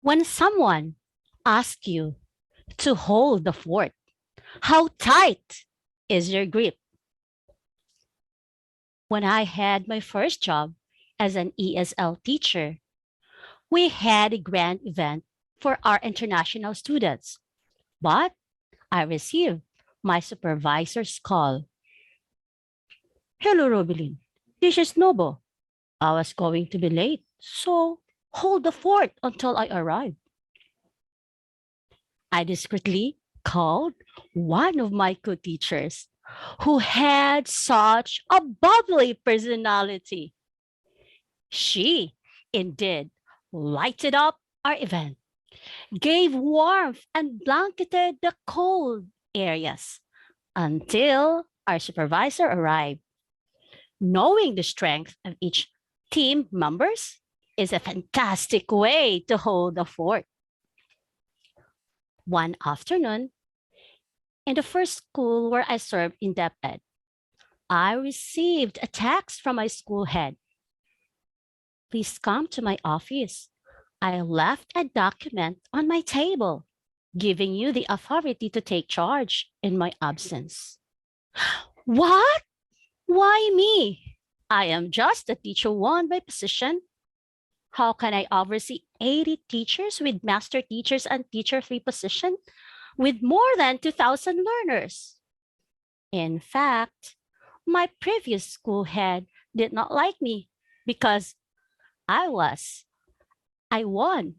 When someone asks you to hold the fort, how tight is your grip? When I had my first job as an ESL teacher, we had a grand event for our international students, but I received my supervisor's call. Hello, Rubilyn. This is Nobo. I was going to be late, so hold the fort until I arrive. I discreetly called one of my co-teachers who had such a bubbly personality. She indeed lighted up our event, gave warmth and blanketed the cold areas until our supervisor arrived. Knowing the strength of each team members is a fantastic way to hold the fort. One afternoon, in the first school where I served in Dep Ed, I received a text from my school head. Please come to my office. I left a document on my table, giving you the authority to take charge in my absence. What? Why me? I am just a teacher one by position. How can I oversee 80 teachers with master teachers and teacher three position with more than 2,000 learners? In fact, my previous school head did not like me because I was. I won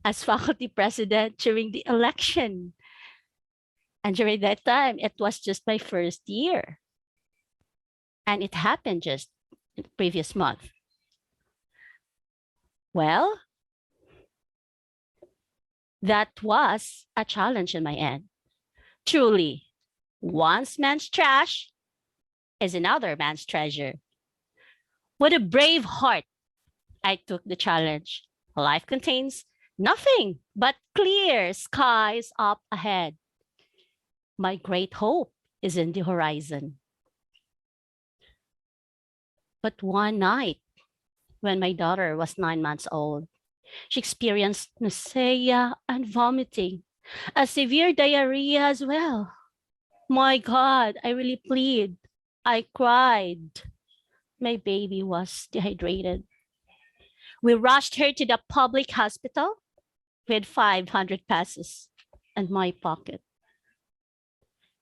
as faculty president during the election. And during that time, it was just my first year. And it happened just the previous month. Well, that was a challenge on my end. Truly, one man's trash is another man's treasure. With a brave heart, I took the challenge. Life contains nothing but clear skies up ahead. My great hope is in the horizon. But one night, when my daughter was 9 months old, she experienced nausea and vomiting, a severe diarrhea as well. My God, I really plead. I cried. My baby was dehydrated. We rushed her to the public hospital with 500 pesos in my pocket.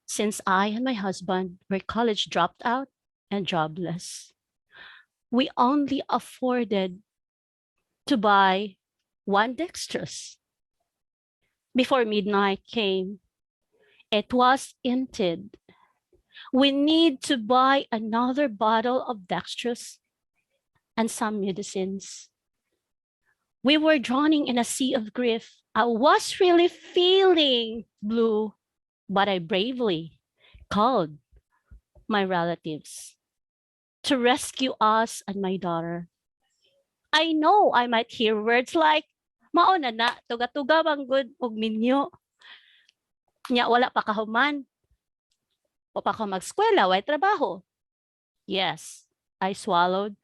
Since I and my husband were college dropped out and jobless, we only afforded to buy one dextrose. Before midnight came, it was emptied. We need to buy another bottle of dextrose and some medicines. We were drowning in a sea of grief. I was really feeling blue, but I bravely called my relatives to rescue us and my daughter. I know I might hear words like, mauna na, tuga-tuga bang good og minyo. Nya wala pa kahuman. O pa ko mag-skwela, way trabaho. Yes, I swallowed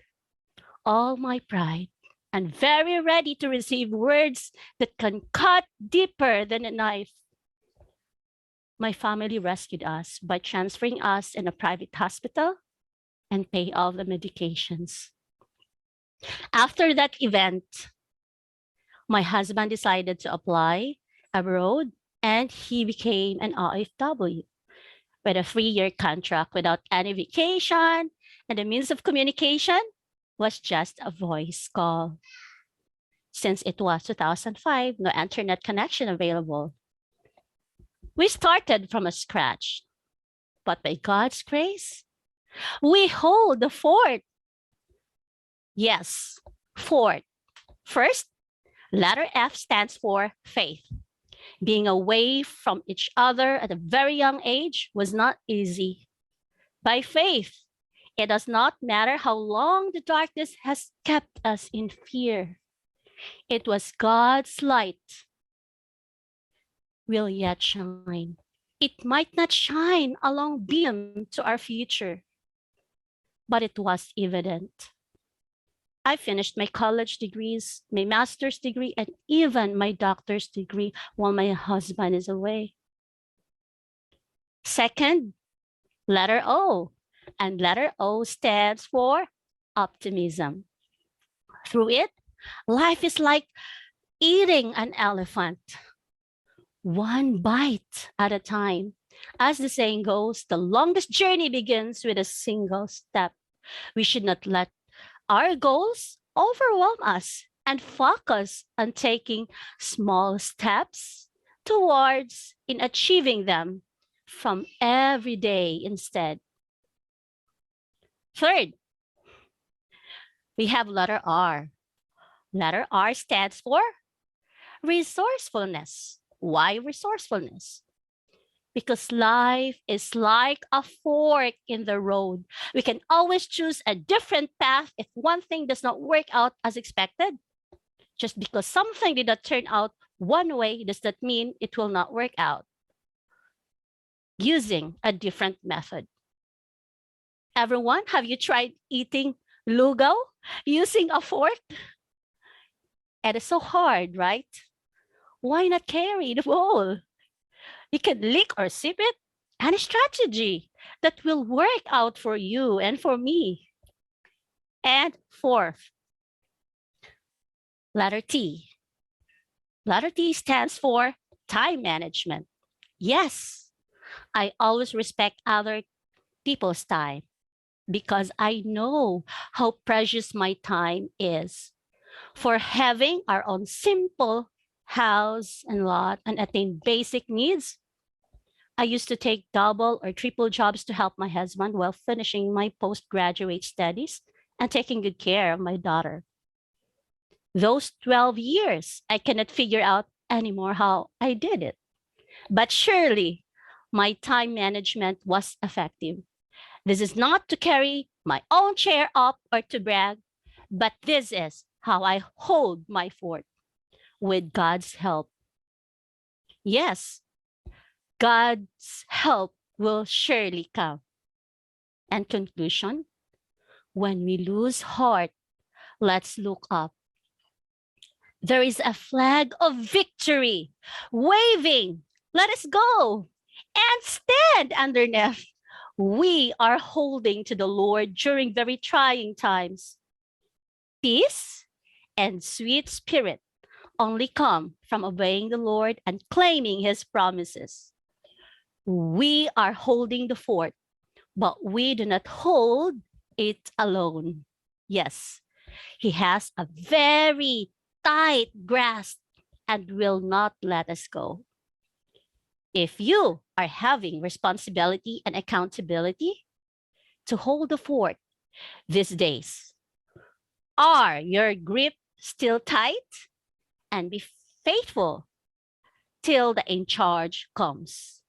all my pride and very ready to receive words that can cut deeper than a knife. My family rescued us by transferring us in a private hospital and pay all the medications. After that event, my husband decided to apply abroad and he became an OFW with a 3-year contract without any vacation, and the means of communication was just a voice call. Since it was 2005, no internet connection available. We started from scratch, but by God's grace, we hold the fort. Yes, fort. First, letter F stands for faith. Being away from each other at a very young age was not easy. By faith, it does not matter how long the darkness has kept us in fear. It was God's light will yet shine. It might not shine a long beam to our future, but it was evident. I finished my college degrees, my master's degree, and even my doctor's degree while my husband is away. Second, letter O. And letter O stands for optimism. Through it, life is like eating an elephant, one bite at a time. As the saying goes, the longest journey begins with a single step. We should not let our goals overwhelm us and focus on taking small steps towards in achieving them from every day instead. Third, we have letter R. Letter R stands for resourcefulness. Why resourcefulness? Because life is like a fork in the road. We can always choose a different path if one thing does not work out as expected. Just because something did not turn out one way does not mean it will not work out. Using a different method. Everyone, have you tried eating lugaw using a fork? It is so hard, right? Why not carry the bowl? You can lick or sip it. Any strategy that will work out for you and for me. And fourth, letter T. Letter T stands for time management. Yes, I always respect other people's time because I know how precious my time is. For having our own simple house and lot and attain basic needs, I used to take double or triple jobs to help my husband while finishing my postgraduate studies and taking good care of my daughter. Those 12 years, I cannot figure out anymore how I did it. But surely, my time management was effective. This is not to carry my own chair up or to brag, but this is how I hold my fort with God's help. Yes, God's help will surely come. And conclusion, when we lose heart, let's look up. There is a flag of victory waving. Let us go and stand underneath. We are holding to the Lord during very trying times. Peace and sweet spirit only come from obeying the Lord and claiming his promises. We are holding the fort, but we do not hold it alone. Yes, he has a very tight grasp and will not let us go. If you are having responsibility and accountability to hold the fort these days, are your grip still tight? And be faithful till the in charge comes.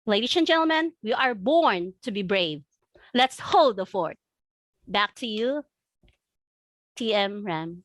Ladies and gentlemen, we are born to be brave. Let's hold the fort. Back to you, TM Ram.